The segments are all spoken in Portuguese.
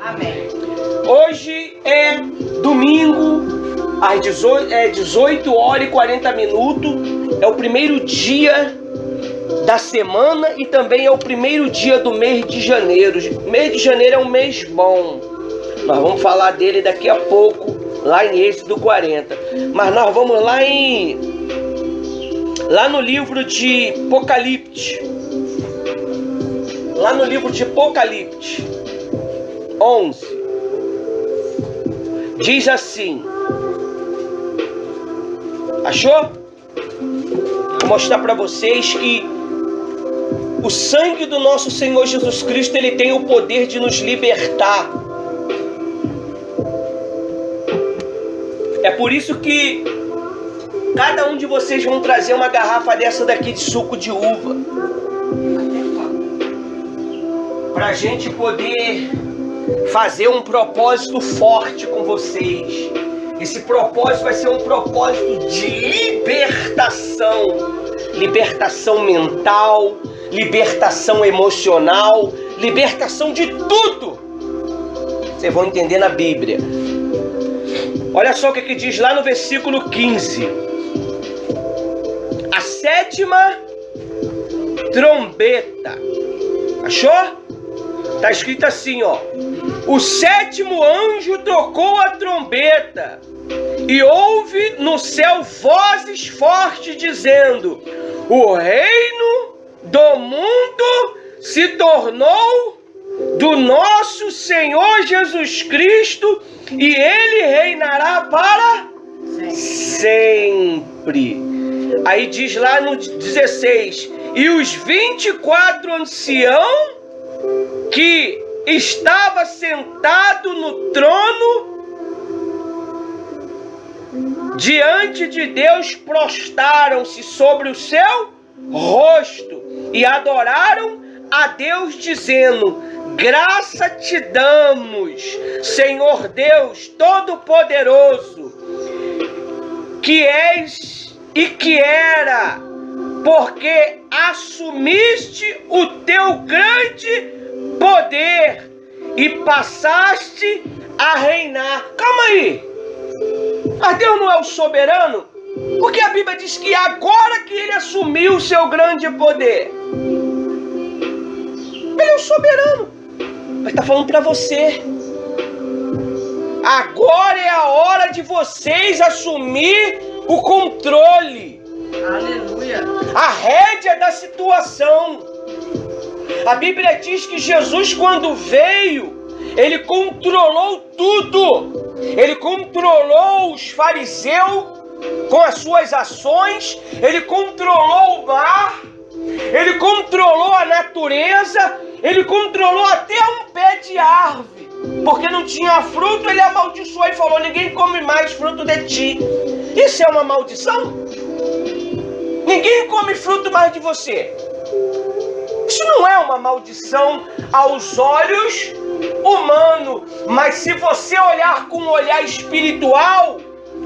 Amém. Hoje é domingo, às 18 horas e 40 minutos. É o primeiro dia da semana e também é o primeiro dia do mês de janeiro. O mês de janeiro é um mês bom. Nós vamos falar dele daqui a pouco, lá em Êxodo 40. Mas nós vamos lá no livro de Apocalipse. Lá no livro de Apocalipse 11. Diz assim. Achou? Vou mostrar para vocês que o sangue do nosso Senhor Jesus Cristo, ele tem o poder de nos libertar. É por isso que cada um de vocês vão trazer uma garrafa dessa daqui de suco de uva, para a gente poder fazer um propósito forte com vocês. Esse propósito vai ser um propósito de libertação. Libertação mental, libertação emocional, libertação de tudo. Vocês vão entender na Bíblia. Olha só o que diz lá no versículo 15. A sétima trombeta. Achou? Está escrito assim, ó. O sétimo anjo tocou a trombeta e houve no céu vozes fortes dizendo: o reino do mundo se tornou do nosso Senhor Jesus Cristo e ele reinará para sempre. Aí diz lá no 16: e os 24 anciãos que estava sentado no trono diante de Deus prostraram-se sobre o seu rosto e adoraram a Deus dizendo: graça te damos, Senhor Deus Todo-Poderoso, que és e que era, porque assumiste o teu grande poder e passaste a reinar. Calma aí. Mas Deus não é o soberano? Porque a Bíblia diz que agora que ele assumiu o seu grande poder, ele é o soberano. Mas está falando para você. Agora é a hora de vocês assumir o controle. Aleluia. A rédea da situação. A Bíblia diz que Jesus, quando veio, ele controlou tudo. Ele controlou os fariseus com as suas ações. Ele controlou o mar. Ele controlou a natureza. Ele controlou até um pé de árvore. Porque não tinha fruto, ele amaldiçoou e falou: ninguém come mais fruto de ti. Isso é uma maldição? Ninguém come fruto mais de você. Isso não é uma maldição aos olhos humanos, mas se você olhar com um olhar espiritual,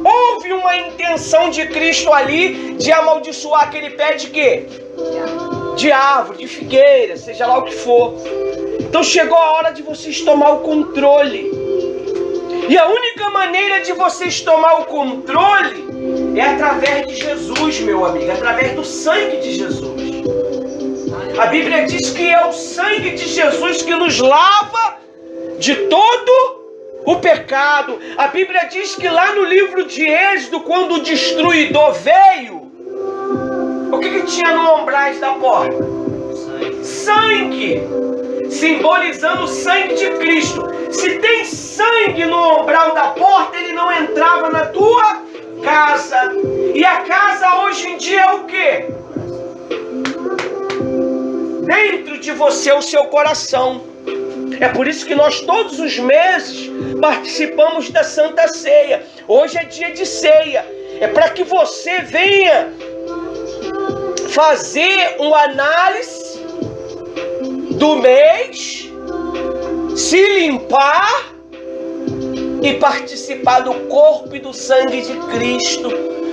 houve uma intenção de Cristo ali de amaldiçoar aquele pé de quê? De árvore, de figueira, seja lá o que for. Então chegou a hora de vocês tomar o controle. E a única maneira de vocês tomar o controle é através de Jesus, meu amigo, através do sangue de Jesus. A Bíblia diz que é o sangue de Jesus que nos lava de todo o pecado. A Bíblia diz que lá no livro de Êxodo, quando o destruidor veio, o que tinha no umbrais da porta? Sangue. Simbolizando o sangue de Cristo. Se tem sangue no umbral da porta, ele não entrava na tua casa. E a casa hoje em dia é o quê? Dentro de você, o seu coração. É por isso que nós todos os meses participamos da Santa Ceia. Hoje é dia de ceia. É para que você venha fazer uma análise do mês, se limpar e participar do corpo e do sangue de Cristo,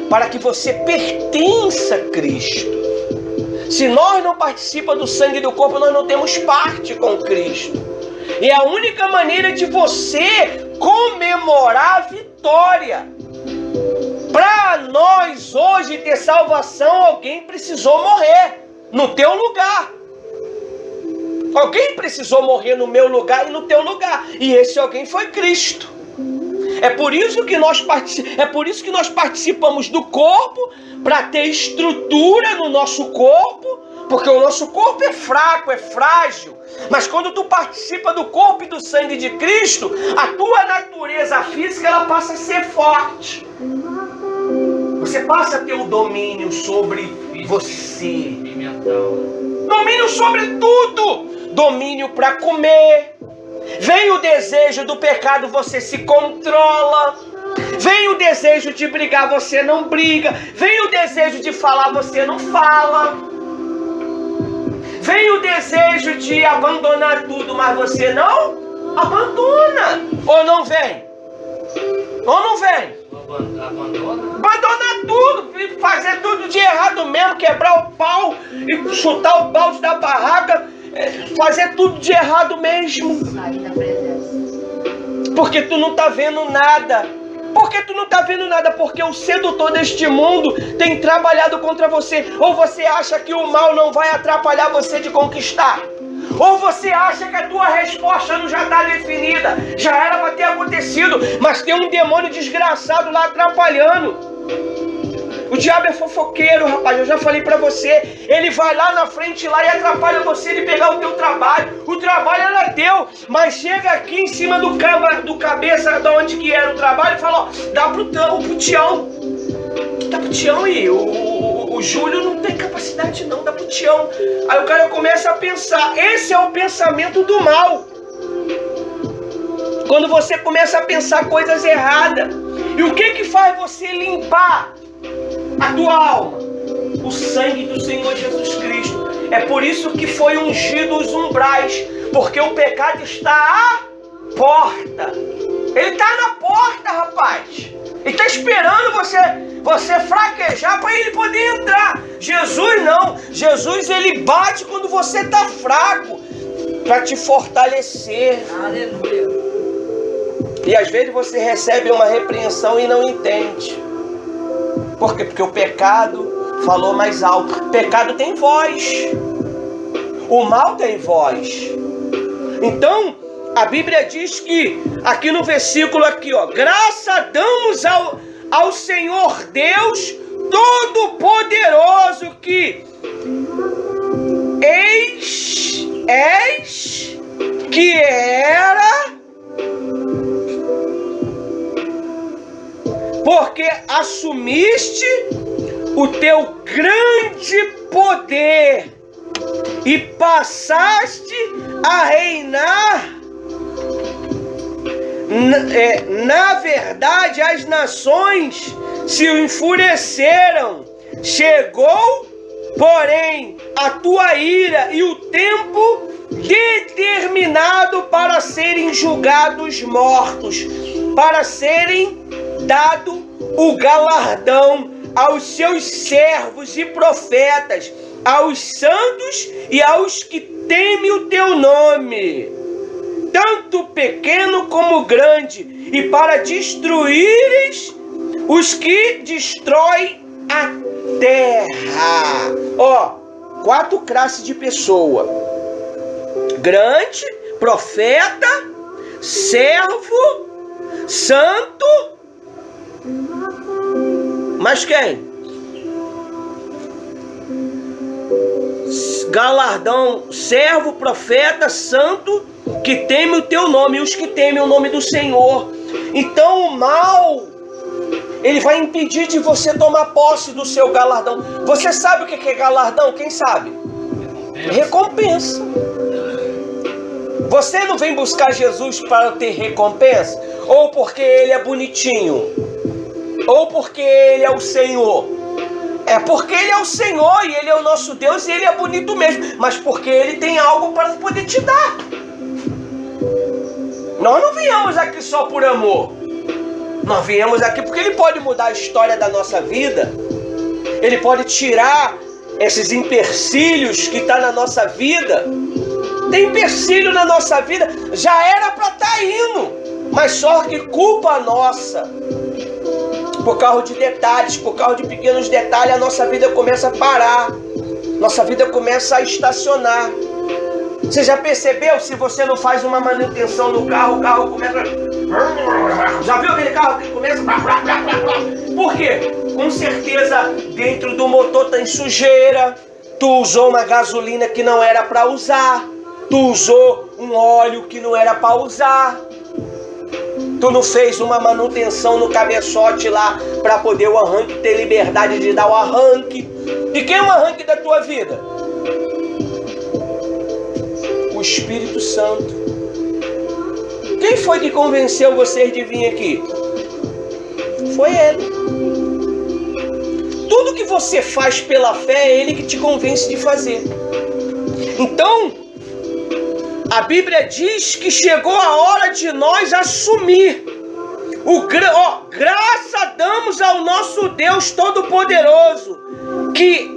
para que você pertença a Cristo. Se nós não participamos do sangue e do corpo, nós não temos parte com Cristo. E é a única maneira de você comemorar a vitória. Para nós hoje ter salvação, alguém precisou morrer no teu lugar. Alguém precisou morrer no meu lugar e no teu lugar. E esse alguém foi Cristo. É por isso que nós participamos do corpo, para ter estrutura no nosso corpo, porque o nosso corpo é fraco, é frágil. Mas quando tu participa do corpo e do sangue de Cristo, a tua natureza física ela passa a ser forte. Você passa a ter o domínio sobre você. Domínio sobre tudo. Domínio para comer. Vem o desejo do pecado, você se controla. Vem o desejo de brigar, você não briga. Vem o desejo de falar, você não fala. Vem o desejo de abandonar tudo, mas você não abandona. Ou não vem? Ou não vem? Abandonar tudo, fazer tudo de errado mesmo, quebrar o pau e chutar o balde da barraca, fazer tudo de errado mesmo. Sair da presença. Porque tu não tá vendo nada. Porque tu não tá vendo nada, porque o sedutor deste mundo tem trabalhado contra você. Ou você acha que o mal não vai atrapalhar você de conquistar? Ou você acha que a tua resposta não já está definida? Já era para ter acontecido, mas tem um demônio desgraçado lá atrapalhando. O diabo é fofoqueiro, rapaz, eu já falei pra você. Ele vai lá na frente lá e atrapalha você de pegar o teu trabalho. O trabalho era teu, mas chega aqui em cima do cabeça de onde que era o trabalho e fala, ó, dá pro Tião. Dá pro Tião e o Júlio não tem capacidade não, dá pro Tião. Aí o cara começa a pensar, esse é o pensamento do mal. Quando você começa a pensar coisas erradas. E o que faz você limpar a tua alma? O sangue do Senhor Jesus Cristo. É por isso que foi ungido os umbrais, porque o pecado está à porta. Ele está na porta, rapaz. Ele está esperando você fraquejar para ele poder entrar. Jesus não. Jesus ele bate quando você está fraco, para te fortalecer. Aleluia. E às vezes você recebe uma repreensão e não entende. Por quê? Porque o pecado falou mais alto. O pecado tem voz. O mal tem voz. Então, a Bíblia diz que, aqui no versículo aqui, ó, graça damos ao Senhor Deus Todo-Poderoso, que eis que era, porque assumiste o teu grande poder e passaste a reinar. Na verdade, as nações se enfureceram. Chegou, porém, a tua ira e o tempo determinado para serem julgados mortos, para serem dado o galardão aos seus servos e profetas, aos santos e aos que temem o teu nome, tanto pequeno como grande, e para destruíres os que destroem a terra. Ó, 4 classes de pessoa: grande, profeta, servo, santo. Mas quem? Galardão, servo, profeta, santo, que teme o teu nome, e os que temem o nome do Senhor. Então o mal, ele vai impedir de você tomar posse do seu galardão. Você sabe o que é galardão? Quem sabe? Recompensa. Você não vem buscar Jesus para ter recompensa? Ou porque ele é bonitinho? Ou porque ele é o Senhor? É porque ele é o Senhor e ele é o nosso Deus e ele é bonito mesmo. Mas porque ele tem algo para poder te dar. Nós não viemos aqui só por amor. Nós viemos aqui porque ele pode mudar a história da nossa vida. Ele pode tirar esses empecilhos que estão na nossa vida tem empecilho na nossa vida, já era para estar indo, mas só que culpa nossa. Por causa de detalhes, por causa de pequenos detalhes, a nossa vida começa a parar, nossa vida começa a estacionar. Você já percebeu? Se você não faz uma manutenção no carro, o carro começa... Já viu aquele carro que começa... Por quê? Com certeza dentro do motor tem sujeira, tu usou uma gasolina que não era para usar, tu usou um óleo que não era para usar, tu não fez uma manutenção no cabeçote lá para poder o arranque ter liberdade de dar o arranque. E quem é o arranque da tua vida? O Espírito Santo. Quem foi que convenceu vocês de vir aqui? Foi Ele. Tudo que você faz pela fé é Ele que te convence de fazer. Então, a Bíblia diz que chegou a hora de nós assumir. Graça damos ao nosso Deus Todo-Poderoso, que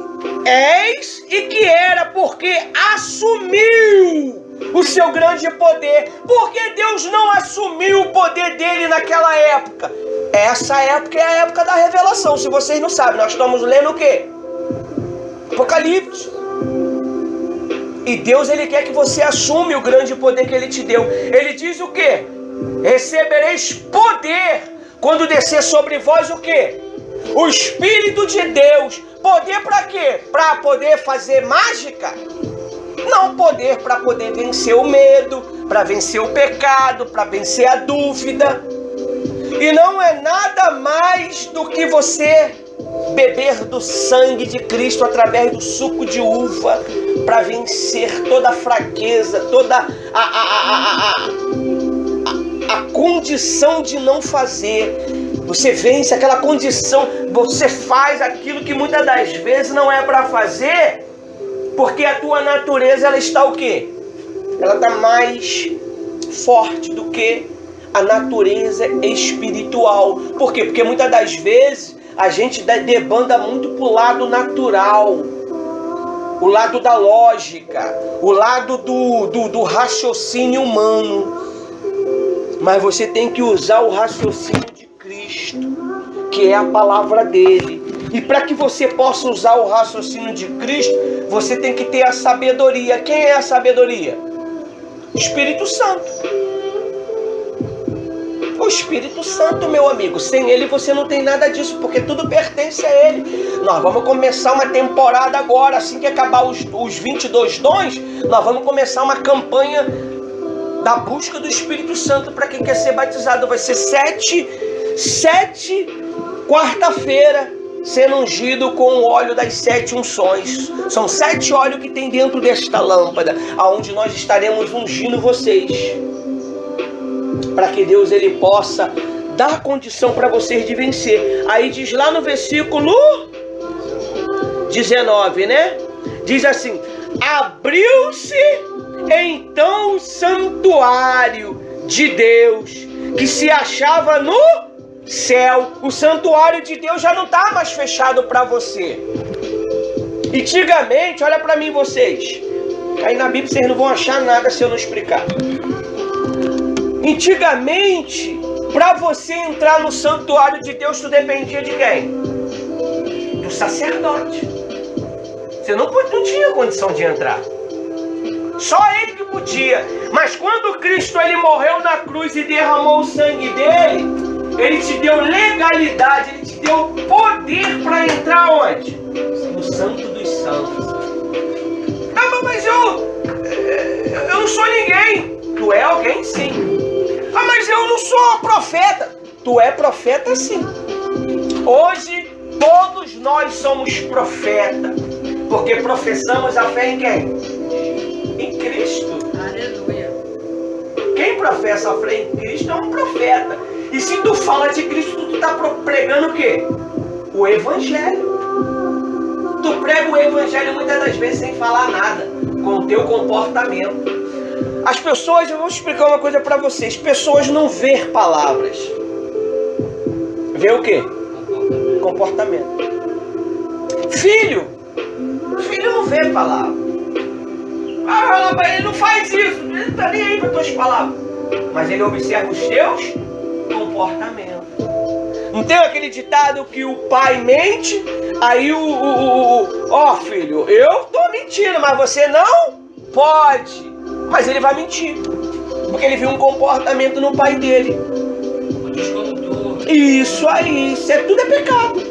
és e que era, porque assumiu o seu grande poder. Porque Deus não assumiu o poder dele naquela época. Essa época é a época da revelação. Se vocês não sabem, nós estamos lendo o quê? Apocalipse. E Deus, Ele quer que você assume o grande poder que Ele te deu. Ele diz o quê? Recebereis poder quando descer sobre vós o quê? O Espírito de Deus. Poder para quê? Para poder fazer mágica? Não, poder para poder vencer o medo, para vencer o pecado, para vencer a dúvida. E não é nada mais do que você beber do sangue de Cristo através do suco de uva, para vencer toda a fraqueza, toda a condição de não fazer. Você vence aquela condição, você faz aquilo que muitas das vezes não é para fazer, porque a tua natureza, ela está o quê? Ela está mais forte do que a natureza espiritual. Por quê? Porque muitas das vezes a gente debanda muito para o lado natural, o lado da lógica, o lado do raciocínio humano. Mas você tem que usar o raciocínio de Cristo, que é a palavra dele. E para que você possa usar o raciocínio de Cristo, você tem que ter a sabedoria. Quem é a sabedoria? Espírito Santo. O Espírito Santo, meu amigo. Sem ele você não tem nada disso, porque tudo pertence a ele. Nós vamos começar uma temporada agora, assim que acabar os 22 dons, nós vamos começar uma campanha da busca do Espírito Santo para quem quer ser batizado. Vai ser 7 quarta-feira, sendo ungido com o óleo das 7 unções. São 7 óleos que tem dentro desta lâmpada, aonde nós estaremos ungindo vocês, para que Deus, ele possa dar condição para vocês de vencer. Aí diz lá no versículo 19, né? Diz assim: abriu-se então o santuário de Deus, que se achava no céu. O santuário de Deus já não está mais fechado para você. Antigamente, olha para mim vocês, aí na Bíblia vocês não vão achar nada se eu não explicar. Antigamente, para você entrar no santuário de Deus, tu dependia de quem? Do sacerdote. Você não tinha condição de entrar. Só ele que podia. Mas quando Cristo, ele morreu na cruz e derramou o sangue dele, ele te deu legalidade, ele te deu poder para entrar onde? No Santo dos Santos. Ah, mas eu não sou ninguém. Tu é alguém, sim. Ah, mas eu não sou profeta. Tu é profeta, sim. Hoje, todos nós somos profetas, porque professamos a fé em quem? Em Cristo. Aleluia. Quem professa a fé em Cristo é um profeta. E se tu fala de Cristo, tu está pregando o quê? O Evangelho. Tu prega o Evangelho muitas das vezes sem falar nada, com o teu comportamento. As pessoas, eu vou explicar uma coisa para vocês. Pessoas não vê palavras. Vê o quê? Comportamento. Filho não vê palavra. Ele não faz isso, ele não tá nem aí para tuas palavras. Mas ele observa os teus comportamentos. Não tem aquele ditado que o pai mente, aí filho, eu tô mentindo, mas você não pode. Mas ele vai mentir, porque ele viu um comportamento no pai dele. Isso aí, isso tudo é pecado.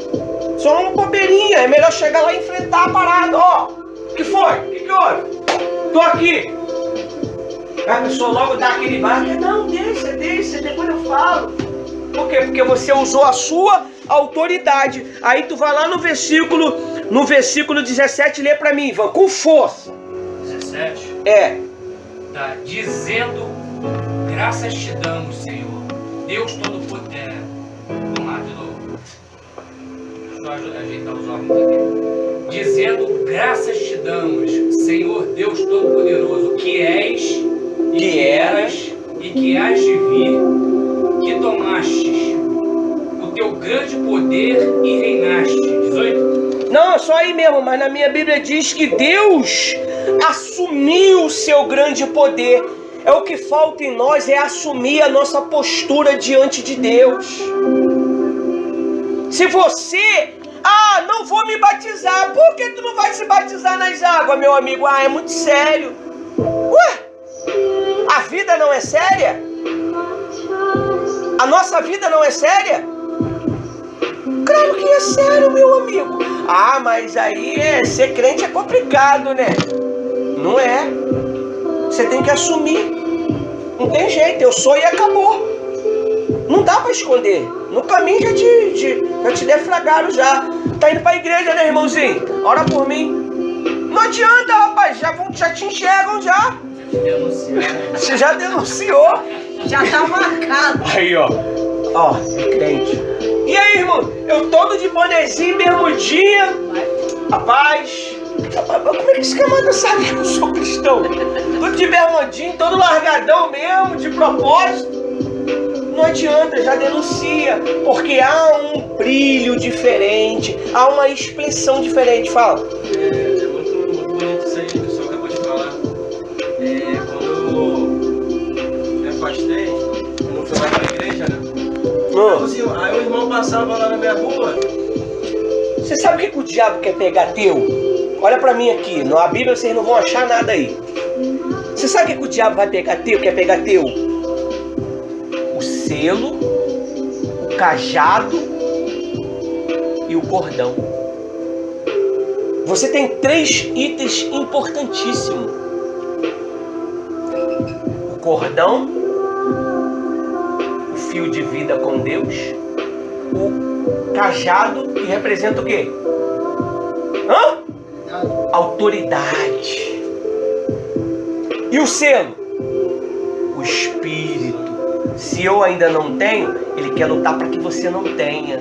Só uma bobeirinha, é melhor chegar lá e enfrentar a parada. O que foi? O que houve? Tô aqui. A pessoa logo dá aquele barco. Não, deixa, depois eu falo. Por quê? Porque você usou a sua autoridade. Aí tu vai lá no versículo 17, lê pra mim, Ivan, com força. 17? Tá, dizendo, graças te damos, Senhor, Deus Todo-Poderoso. Vamos lá, de novo. Deixa eu ajeitar os órgãos aqui. Dizendo, graças te damos, Senhor Deus Todo-Poderoso, que és, e que eras, e que hás de vir, que tomastes o teu grande poder e reinaste. 18? Não, é só aí mesmo, mas na minha Bíblia diz que Deus assumiu o seu grande poder. É o que falta em nós, é assumir a nossa postura diante de Deus. Se você, não vou me batizar, por que tu não vai se batizar nas águas, meu amigo? É muito sério. A vida não é séria? A nossa vida não é séria? Claro que é sério, meu amigo. Mas aí ser crente é complicado, né? Não é. Você tem que assumir. Não tem jeito, eu sou e acabou. Não dá pra esconder. No caminho já te defragaram já. Tá indo pra igreja, né, irmãozinho? Ora por mim. Não adianta, rapaz, já te enxergam já. Você já denunciou. Já tá marcado. Aí, ó, crente. E aí, irmão? Eu todo de bonezinho, bermudinha. Rapaz, como é que esse camarada sabe que eu sou cristão? Todo de bermudinho, todo largadão mesmo, de propósito. Não adianta, já denuncia. Porque há um brilho diferente, há uma expressão diferente. Fala. É muito bonito isso aí que o senhor acabou de falar. Quando eu me afastei, eu não fui mais pra igreja, né? Aí o irmão passava lá na minha rua. Você sabe o que o diabo quer pegar teu? Olha pra mim aqui, na Bíblia vocês não vão achar nada aí. Você sabe o que o diabo vai pegar teu? Quer pegar teu? O selo, o cajado e o cordão. Você tem 3 itens importantíssimos. O cordão, o fio de vida com Deus, o cajado, que representa o quê? Autoridade. E o selo? O Espírito. Se eu ainda não tenho, ele quer lutar para que você não tenha.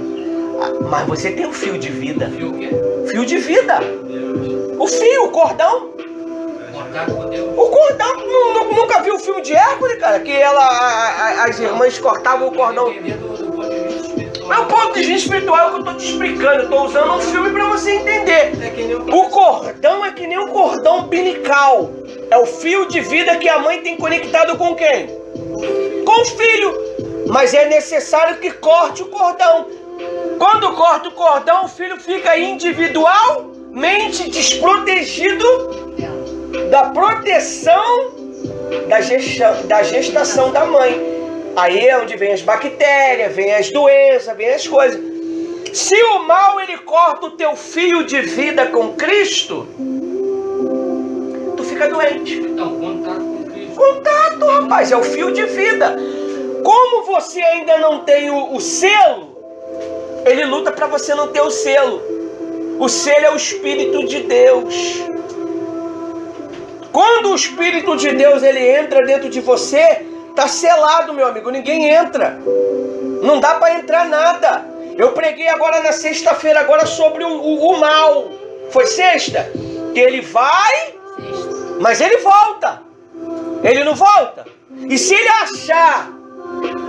Mas você tem o fio de vida. Fio o quê? Fio de vida. Deus. O fio, o cordão. Contato com Deus. O cordão, nunca viu o filme de Hércules, cara? Que as irmãs cortavam o cordão. É o ponto de vista espiritual que eu tô te explicando. Eu tô usando um filme para você entender. O cordão é que nem um cordão umbilical. É o fio de vida que a mãe tem conectado com quem? Com o filho. Mas é necessário que corte o cordão. Quando corta o cordão, o filho fica individualmente desprotegido da proteção da gestação da mãe. Aí é onde vem as bactérias, vem as doenças, vem as coisas. Se o mal ele corta o teu fio de vida com Cristo, tu fica doente. Então, contato com Cristo. Contato, rapaz, é o fio de vida. Como você ainda não tem o selo, ele luta para você não ter o selo. O selo é o Espírito de Deus. Quando o Espírito de Deus ele entra dentro de você, tá selado, meu amigo, ninguém entra. Não dá para entrar nada. Eu preguei agora na sexta-feira agora sobre o mal. Foi sexta? Que ele vai, mas ele volta. Ele não volta. E se ele achar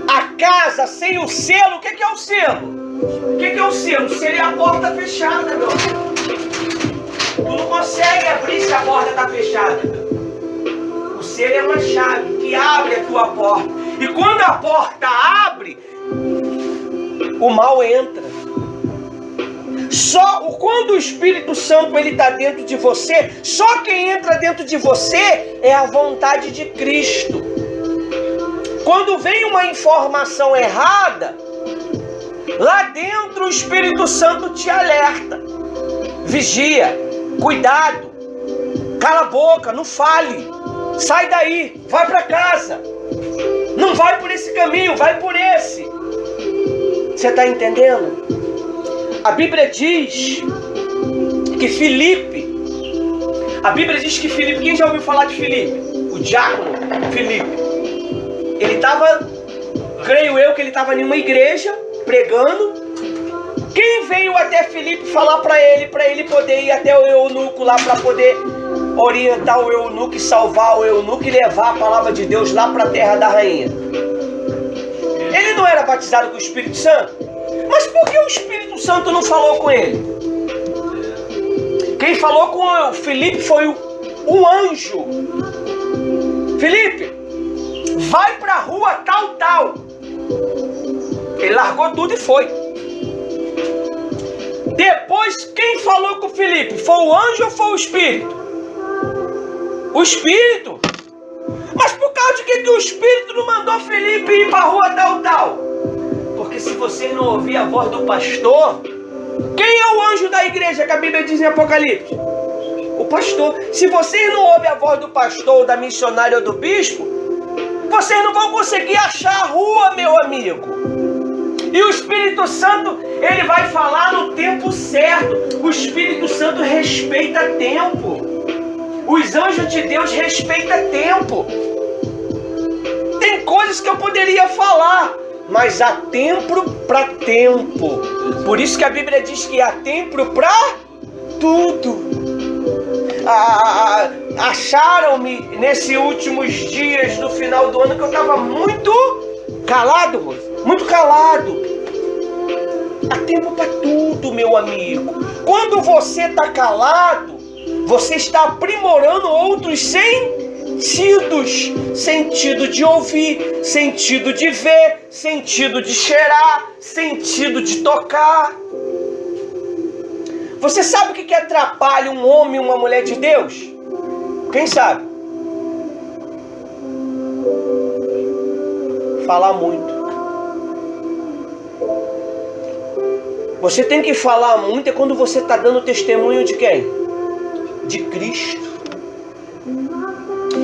a casa sem o selo, o que é o selo? O que é o selo? O selo é a porta fechada, meu amigo. Tu não consegue abrir se a porta está fechada. você, ele é uma chave que abre a tua porta. E quando a porta abre, o mal entra. Quando o Espírito Santo ele está dentro de você, só quem entra dentro de você é a vontade de Cristo. Quando vem uma informação errada, lá dentro o Espírito Santo te alerta. Vigia, cuidado, cala a boca, não fale, sai daí, vai para casa. Não vai por esse caminho, vai por esse. Você está entendendo? A Bíblia diz que Filipe, quem já ouviu falar de Filipe? O diácono Filipe. Ele estava, creio eu, que ele estava em uma igreja pregando. Quem veio até Filipe falar para ele poder ir até o eunuco lá, para poder orientar o eunuco e salvar o eunuco e levar a palavra de Deus lá para a terra da rainha? Ele não era batizado com o Espírito Santo? Mas por que o Espírito Santo não falou com ele? Quem falou com o Filipe foi um anjo. Filipe, vai para a rua tal. Ele largou tudo e foi. Depois, quem falou com o Filipe? Foi o anjo ou foi o Espírito? O Espírito. Mas por causa de que o Espírito não mandou Filipe ir para a rua tal? Porque se você não ouvir a voz do pastor, quem é o anjo da igreja que a Bíblia diz em Apocalipse? O pastor. Se vocês não ouvem a voz do pastor, da missionária ou do bispo, vocês não vão conseguir achar a rua, meu amigo. E o Espírito Santo, ele vai falar no tempo certo. O Espírito Santo respeita tempo. Os anjos de Deus respeitam tempo. Tem coisas que eu poderia falar, mas há tempo para tempo. Por isso que a Bíblia diz que há tempo para tudo. Acharam-me nesses últimos dias do final do ano que eu estava muito calado, moço. Muito calado. Há tempo para tudo, meu amigo. Quando você está calado, você está aprimorando outros sentidos. Sentido de ouvir, sentido de ver, sentido de cheirar, sentido de tocar. Você sabe o que atrapalha um homem e uma mulher de Deus? Quem sabe? Falar muito. Você tem que falar muito é quando você está dando testemunho de quem? De Cristo.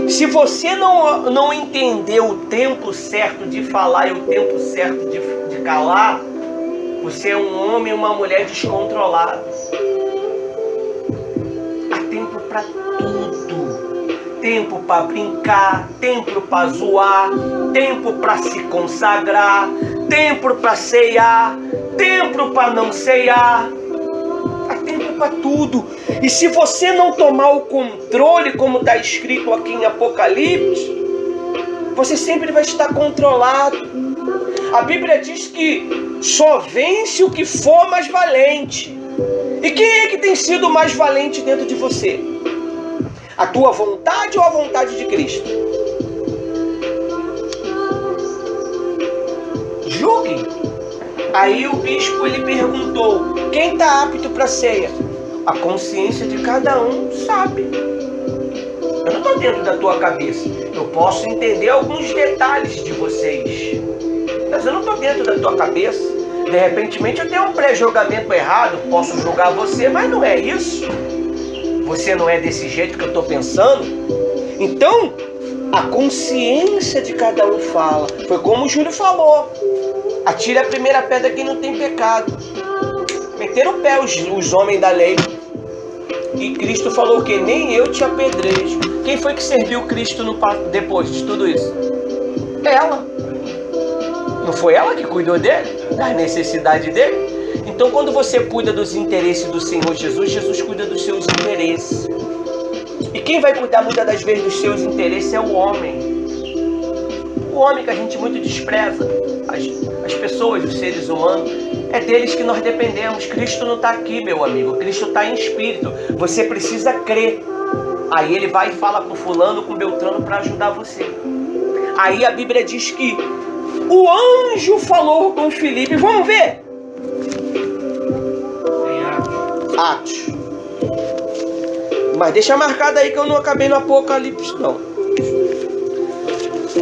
Se você não entender o tempo certo de falar e o tempo certo de calar, você é um homem e uma mulher descontrolados. Há tempo para tudo. Tempo para brincar, tempo para zoar, tempo para se consagrar, tempo para ceiar, tempo para não ceiar. Há tempo para tudo. E se você não tomar o controle, como está escrito aqui em Apocalipse, você sempre vai estar controlado. A Bíblia diz que só vence o que for mais valente. E quem é que tem sido mais valente dentro de você? A tua vontade ou a vontade de Cristo? Julgue. Aí o bispo ele perguntou: quem está apto para a ceia? A consciência de cada um sabe. Eu não estou dentro da tua cabeça. Eu posso entender alguns detalhes de vocês, mas eu não estou dentro da tua cabeça. De repente eu tenho um pré-julgamento errado, posso julgar você, mas não é isso. Você não é desse jeito que eu estou pensando. Então, a consciência de cada um fala. Foi como o Júlio falou: atire a primeira pedra quem não tem pecado. Meteram o pé os homens da lei. E Cristo falou o quê? Nem eu te apedrejo. Quem foi que serviu Cristo depois de tudo isso? Ela. Não foi ela que cuidou dele? Das necessidades dele? Então quando você cuida dos interesses do Senhor Jesus, Jesus cuida dos seus interesses. E quem vai cuidar muitas das vezes dos seus interesses é o homem. O homem que a gente muito despreza. As pessoas, os seres humanos, é deles que nós dependemos. Cristo não está aqui, meu amigo. Cristo está em espírito. Você precisa crer. Aí ele vai e fala com fulano, com Beltrano para ajudar você. Aí a Bíblia diz que o anjo falou com Filipe. Vamos ver? Atos. Mas deixa marcado aí que eu não acabei no Apocalipse, não.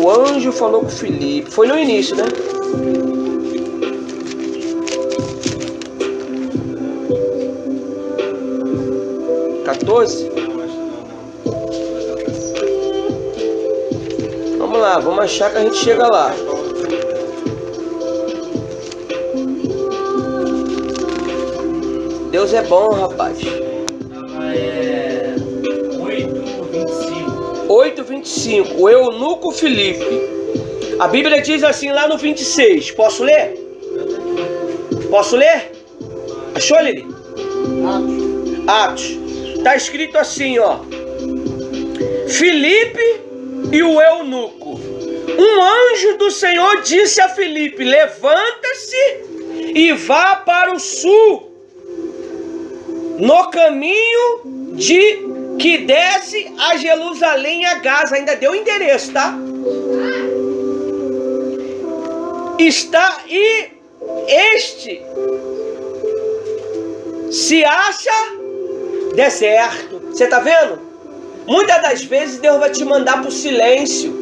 O anjo falou com Filipe. Foi no início, né? Vamos lá, vamos achar que a gente chega lá. Deus é bom, rapaz. 8:25. O eunuco Filipe. A Bíblia diz assim lá no 26. Posso ler? Posso ler? Achou, Lili? Atos. Está escrito assim, ó. Filipe e o eunuco. Um anjo do Senhor disse a Filipe: levanta-se e vá para o sul, no caminho que desce a Jerusalém e a Gaza. Ainda deu o endereço, tá? Este se acha deserto. Você tá vendo? Muitas das vezes Deus vai te mandar para o silêncio.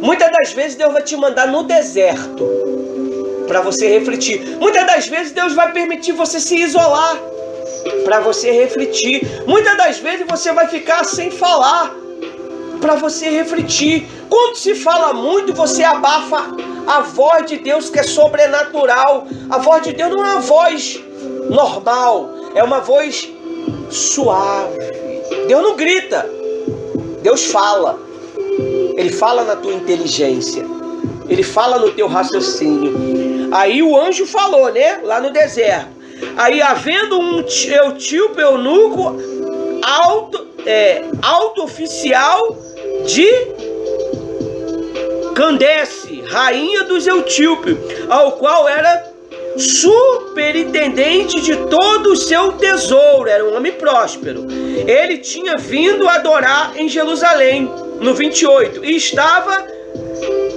Muitas das vezes Deus vai te mandar no deserto para você refletir. Muitas das vezes Deus vai permitir você se isolar para você refletir. Muitas das vezes você vai ficar sem falar para você refletir. Quando se fala muito, você abafa a voz de Deus, que é sobrenatural. A voz de Deus não é uma voz normal, é uma voz suave. Deus não grita, Deus fala. Ele fala na tua inteligência, ele fala no teu raciocínio. Aí o anjo falou, né? Lá no deserto. Aí, havendo um etíope eunuco, alto oficial de Candace, rainha dos etíopes, ao qual era superintendente de todo o seu tesouro, era um homem próspero. Ele tinha vindo adorar em Jerusalém, no 28, e estava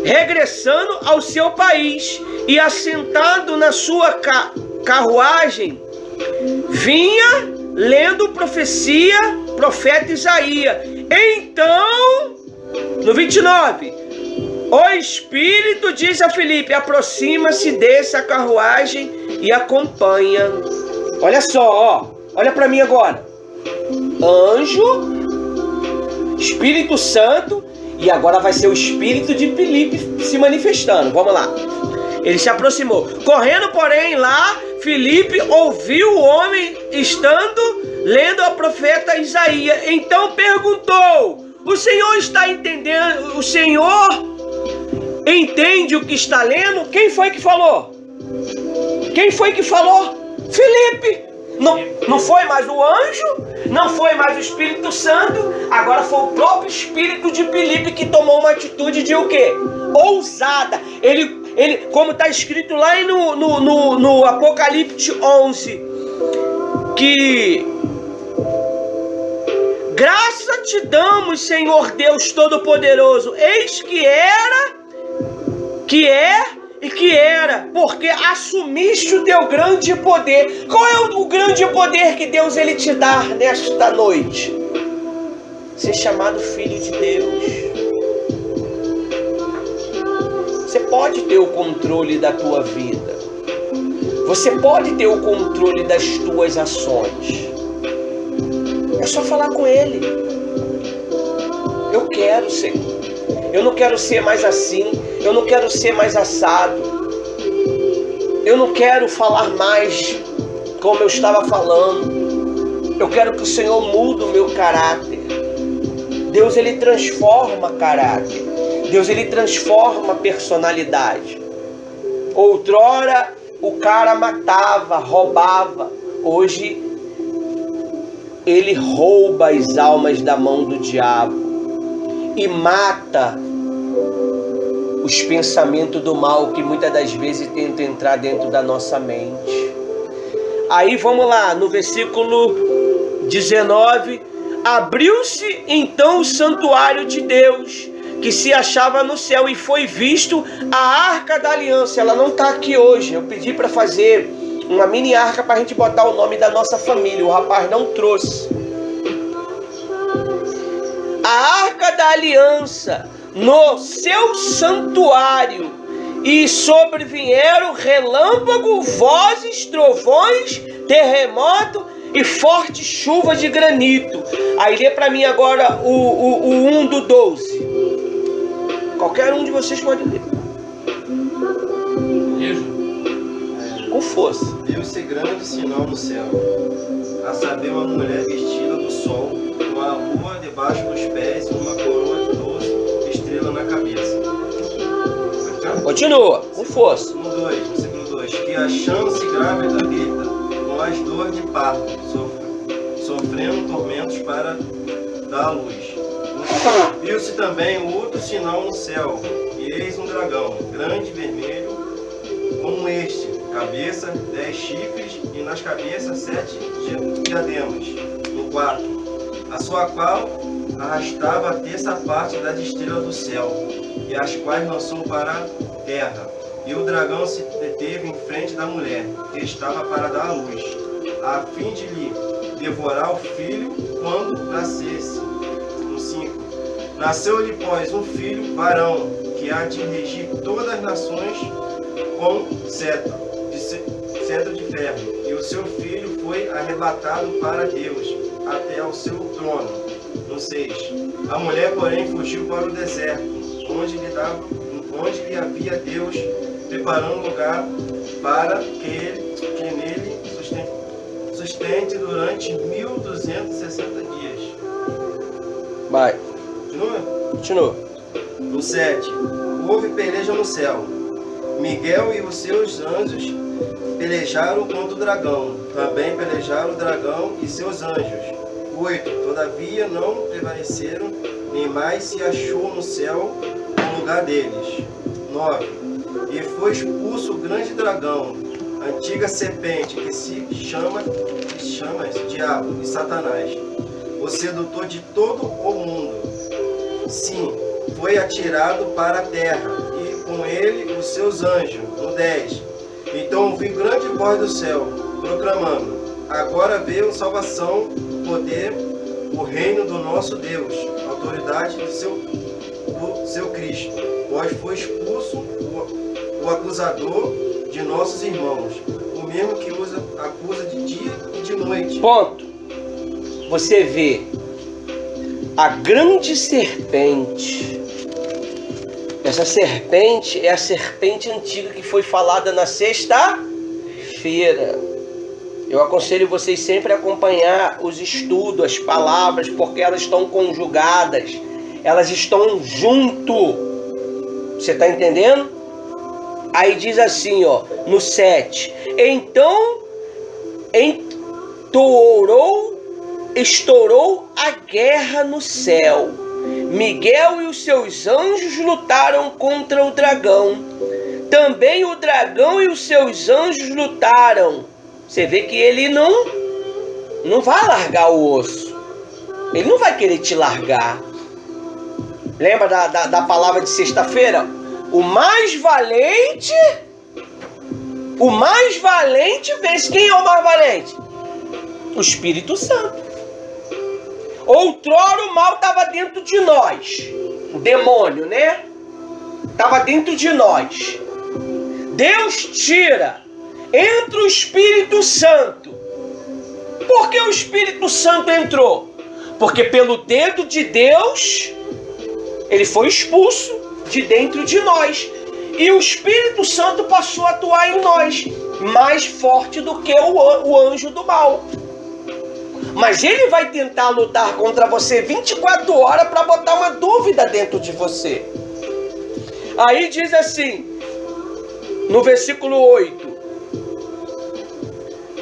regressando ao seu país, e assentado na sua carruagem, vinha lendo profeta Isaías. Então, no 29, o Espírito diz a Filipe: aproxima-se dessa carruagem e acompanha. Olha só, ó, olha para mim agora. Anjo, Espírito Santo, e agora vai ser o Espírito de Filipe se manifestando. Vamos lá. Ele se aproximou. Correndo, porém, lá, Filipe ouviu o homem estando lendo o profeta Isaías. Então perguntou: o Senhor está entendendo? O Senhor entende o que está lendo? Quem foi que falou? Quem foi que falou? Filipe. Não foi mais o anjo, não foi mais o Espírito Santo, agora foi o próprio Espírito de Filipe que tomou uma atitude de o quê? Ousada. Ele, como está escrito lá no Apocalipse 11, que graça te damos, Senhor Deus Todo-Poderoso, eis que era, que é e que era, porque assumiste o teu grande poder. Qual é o grande poder que Deus ele te dá nesta noite? Ser chamado filho de Deus. Você pode ter o controle da tua vida. Você pode ter o controle das tuas ações. É só falar com Ele. Eu quero, Senhor. Eu não quero ser mais assim. Eu não quero ser mais assado. Eu não quero falar mais como eu estava falando. Eu quero que o Senhor mude o meu caráter. Deus, Ele transforma caráter. Deus, Ele transforma personalidade. Outrora, o cara matava, roubava. Hoje, ele rouba as almas da mão do diabo e mata os pensamentos do mal que muitas das vezes tentam entrar dentro da nossa mente. Aí vamos lá, no versículo 19, Abriu-se então o santuário de Deus, que se achava no céu, e foi visto a arca da aliança. Ela não está aqui hoje. Eu pedi para fazer uma mini arca para a gente botar o nome da nossa família. O rapaz não trouxe. A arca da aliança no seu santuário, e sobrevieram relâmpago, vozes, trovões, terremoto e forte chuva de granito. Aí lê para mim agora o 1 do 12. Qualquer um de vocês pode ler. Com força. Viu-se grande sinal no céu, a saber, uma mulher vestida do sol, com a lua debaixo dos pés e uma coroa de 12 estrelas na cabeça. Continua, com força. Versículo 2. Que achando-se grávida grita, com as dores de parto, sofrendo tormentos para dar à luz. Viu-se também outro sinal no céu, e eis um dragão, grande e vermelho, como este, cabeça, 10 chifres, e nas cabeças 7 diademas, no quarto, a sua qual arrastava a terça parte das estrelas do céu, e as quais lançou para a terra. E o dragão se deteve em frente da mulher, que estava para dar à luz, a fim de lhe devorar o filho quando nascesse. No 5. Nasceu-lhe, pois, um filho varão, que há de regir todas as nações com cetro de ferro. E o seu filho foi arrebatado para Deus, até ao seu trono. No 6. A mulher, porém, fugiu para o deserto, onde lhe havia Deus preparando lugar para que nele sustente durante 1260 dias. Vai. Continua. No 7. Houve peleja no céu. Miguel e os seus anjos pelejaram contra o dragão. Também pelejaram o dragão e seus anjos. 8. Todavia não prevaleceram, nem mais se achou no céu o lugar deles. 9. E foi expulso o grande dragão, antiga serpente, que se chama Diabo e Satanás, o sedutor de todo o mundo. Sim, foi atirado para a terra, e com ele os seus anjos. No 10. Então ouvi grande voz do céu, proclamando: agora veio salvação, poder, o reino do nosso Deus, autoridade do seu Cristo, pois foi expulso o acusador de nossos irmãos, o mesmo que acusa de dia e de noite. Ponto. Você vê a grande serpente. Essa serpente é a serpente antiga que foi falada na sexta-feira. Eu aconselho vocês sempre a acompanhar os estudos, as palavras, porque elas estão conjugadas, elas estão junto. Você está entendendo? Aí diz assim, ó, no 7. Então estourou a guerra no céu. Miguel e os seus anjos lutaram contra o dragão. Também o dragão e os seus anjos lutaram. Você vê que ele não vai largar o osso. Ele não vai querer te largar. Lembra da palavra de sexta-feira? O mais valente vence. Quem é o mais valente? O Espírito Santo. Outrora o mal estava dentro de nós. O demônio, né? Estava dentro de nós. Deus tira. Entra o Espírito Santo. Por que o Espírito Santo entrou? Porque pelo dedo de Deus, ele foi expulso de dentro de nós. E o Espírito Santo passou a atuar em nós, mais forte do que o anjo do mal. Mas ele vai tentar lutar contra você 24 horas para botar uma dúvida dentro de você. Aí diz assim, no versículo 8.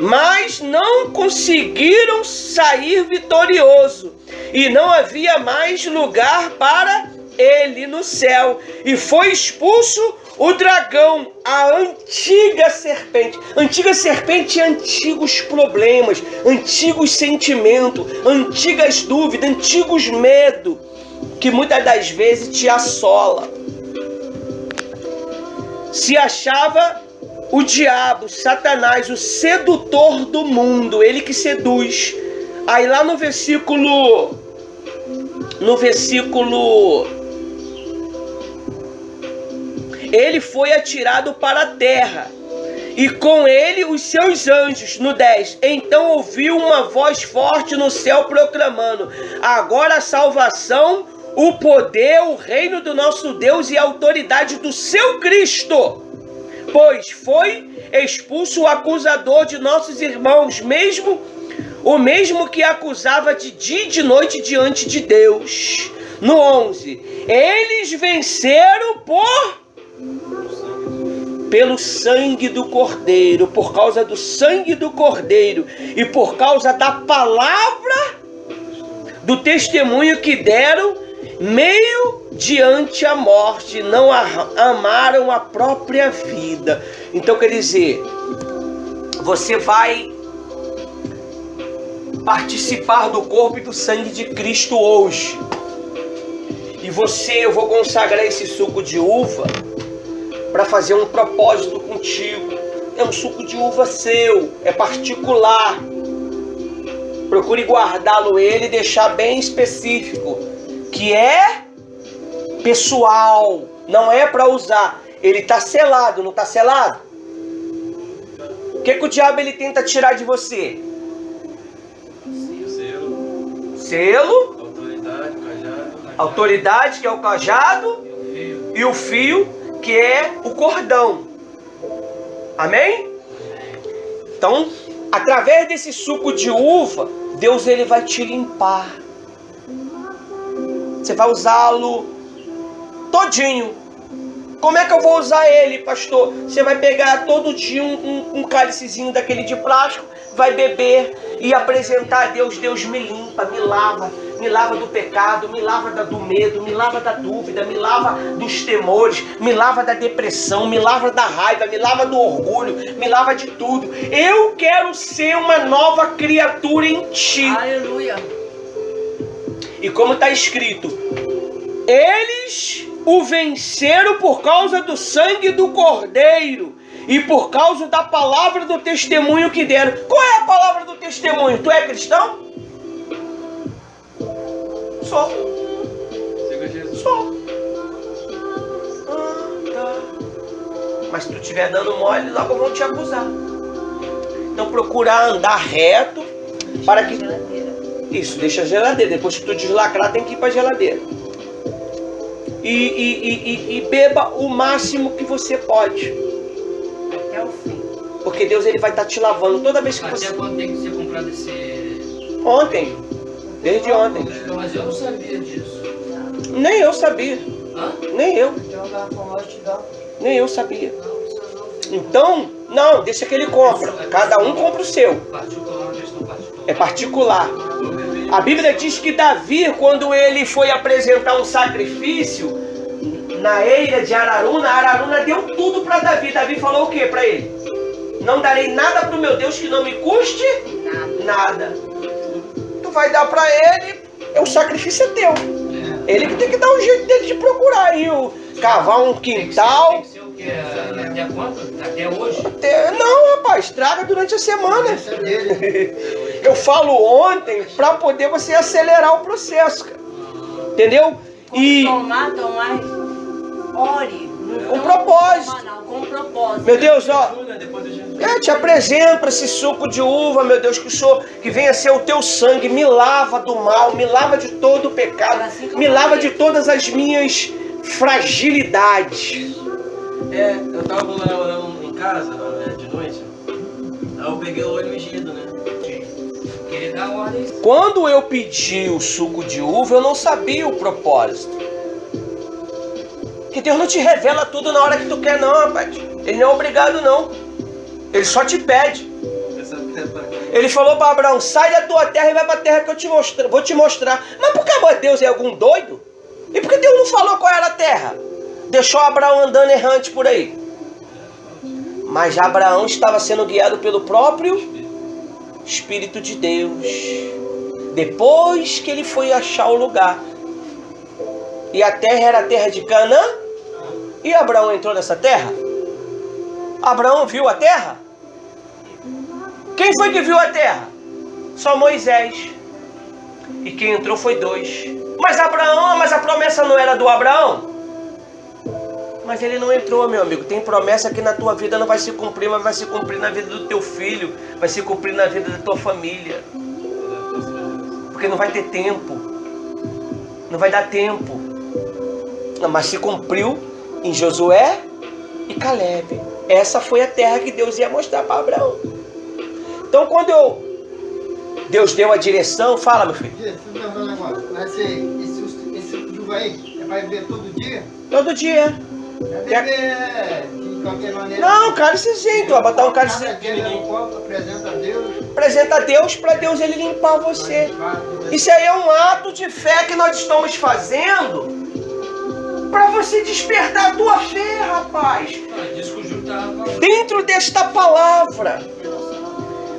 Mas não conseguiram sair vitorioso, e não havia mais lugar para ele no céu, e foi expulso O dragão, a antiga serpente. Antiga serpente é antigos problemas, antigos sentimentos, antigas dúvidas, antigos medos, que muitas das vezes te assola. Se achava o diabo, Satanás, o sedutor do mundo, ele que seduz. Aí lá no versículo ele foi atirado para a terra, e com ele os seus anjos. No 10, então ouviu uma voz forte no céu proclamando: agora a salvação, o poder, o reino do nosso Deus e a autoridade do seu Cristo, pois foi expulso o acusador de nossos irmãos, o mesmo que acusava de dia e de noite diante de Deus. No 11, eles venceram pelo sangue do Cordeiro, por causa do sangue do Cordeiro e por causa da palavra do testemunho que deram, meio diante a morte, não amaram a própria vida. Então quer dizer, você vai participar do corpo e do sangue de Cristo hoje. E eu vou consagrar esse suco de uva para fazer um propósito contigo. É um suco de uva seu, é particular. Procure guardá-lo ele e deixar bem específico, que é pessoal, não é para usar. Ele está selado, não está selado? O que o diabo ele tenta tirar de você? Selo. Autoridade, que é o cajado, e o fio, que é o cordão. Amém? Então, através desse suco de uva, Deus ele vai te limpar. Você vai usá-lo todinho. Como é que eu vou usar ele, pastor? Você vai pegar todo dia um cálicezinho daquele de plástico, vai beber e apresentar a Deus. Deus me limpa, me lava do pecado, me lava do medo, me lava da dúvida, me lava dos temores, me lava da depressão, me lava da raiva, me lava do orgulho, me lava de tudo. Eu quero ser uma nova criatura em ti. Aleluia. E como está escrito, eles o venceram por causa do sangue do Cordeiro e por causa da palavra do testemunho que deram. Qual é a palavra do testemunho? Tu é cristão? Sou. Siga Jesus. Sou. Tá. Mas se tu estiver dando mole, logo vão te acusar. Então procura andar reto para que... Isso, deixa a geladeira. Depois que tu deslacrar, tem que ir para a geladeira. E beba o máximo que você pode. Até o fim. Porque Deus ele vai estar te lavando toda vez que Até você... quando tem que ser comprado esse... Ontem. Desde ontem. Mas eu não sabia disso. Nem eu sabia. Hã? Nem eu. Nem eu sabia. Então, não, deixa que ele compra. Cada um compra o seu. Particular, uma questão particular. É particular. A Bíblia diz que Davi, quando ele foi apresentar um sacrifício na eira de Araruna, Araruna deu tudo para Davi. Davi falou o que para ele? Não darei nada para o meu Deus que não me custe nada. Tu vai dar para ele, o sacrifício é teu. Ele que tem que dar um jeito dele de procurar aí, cavar um quintal. Tem que ser o quê? Até quando? Até hoje? Não, rapaz, traga durante a semana. Eu falo ontem para poder você acelerar o processo, cara. Entendeu? E Tomar, ore. com propósito. Com propósito. Meu Deus, ó, te apresento esse suco de uva, meu Deus, que venha ser o teu sangue, me lava do mal, me lava de todo o pecado, me lava de todas as minhas fragilidades. Eu tava lá em casa, de noite, aí eu peguei o olho ungido, né? Ele dá ordem. Quando eu pedi o suco de uva, eu não sabia o propósito. Que Deus não te revela tudo na hora que tu quer, não, rapaz. Ele não é obrigado, não. Ele só te pede. Ele falou para Abraão, sai da tua terra e vai para a terra que eu vou te mostrar. Mas por que Deus é algum doido? E por que Deus não falou qual era a terra? deixou Abraão andando errante por aí. Mas Abraão estava sendo guiado pelo próprio Espírito de Deus. Depois que ele foi achar o lugar. E a terra era a terra de Canaã. E Abraão entrou nessa terra? Abraão viu a terra? Quem foi que viu a terra? Só Moisés. E quem entrou foi 2. Mas a promessa não era do Abraão? Mas ele não entrou, meu amigo. Tem promessa que na tua vida não vai se cumprir, mas vai se cumprir na vida do teu filho, vai se cumprir na vida da tua família. Porque não vai ter tempo. Não vai dar tempo. Mas se cumpriu em Josué e Caleb. Essa foi a terra que Deus ia mostrar para Abraão. Então quando Deus deu a direção, fala, meu filho. Vai ser esse chuva aí, vai ver todo dia? Todo dia. Vai beber de qualquer maneira. Não, cálice jeito, vai botar um cálice. Apresenta a Deus para Deus ele limpar você. Isso aí é um ato de fé que nós estamos fazendo para você despertar a tua fé, rapaz. Dentro desta palavra.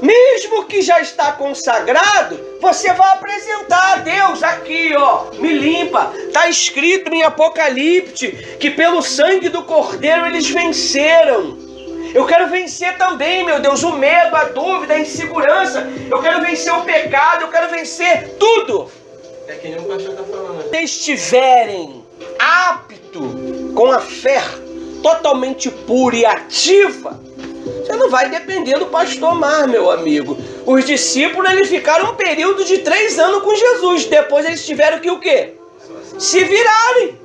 Mesmo que já está consagrado, você vai apresentar a Deus aqui, ó, me limpa. Está escrito em Apocalipse que pelo sangue do Cordeiro eles venceram. Eu quero vencer também, meu Deus, o medo, a dúvida, a insegurança. Eu quero vencer o pecado, eu quero vencer tudo. É que nem o pastor está falando. Se estiverem aptos com a fé totalmente pura e ativa, você não vai depender do pastor mais, meu amigo. Os discípulos, eles ficaram um período de 3 anos com Jesus. Depois eles tiveram que o quê? Se virarem.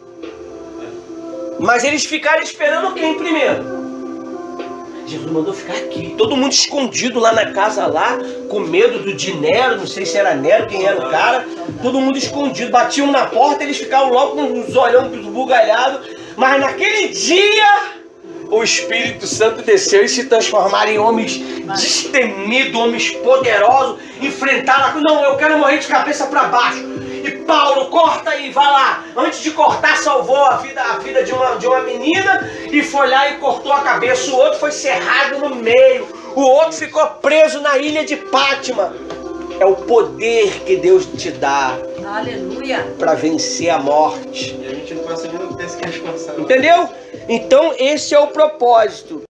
Mas eles ficaram esperando quem primeiro? Jesus mandou ficar aqui. Todo mundo escondido lá na casa lá, com medo de Nero, não sei se era Nero, quem era o cara. Todo mundo escondido. Batiam na porta, eles ficavam logo com os olhando bugalhados. Mas naquele dia o Espírito Santo desceu e se transformaram em homens destemidos, homens poderosos, enfrentaram a cruz. Não, eu quero morrer de cabeça para baixo. E Paulo, corta aí, vai lá. Antes de cortar, salvou a vida de uma menina e foi lá e cortou a cabeça. O outro foi cerrado no meio. O outro ficou preso na ilha de Pátima. É o poder que Deus te dá. Aleluia. Para vencer a morte. E a gente não passa nem no teste que é responsável. Entendeu? Então esse é o propósito.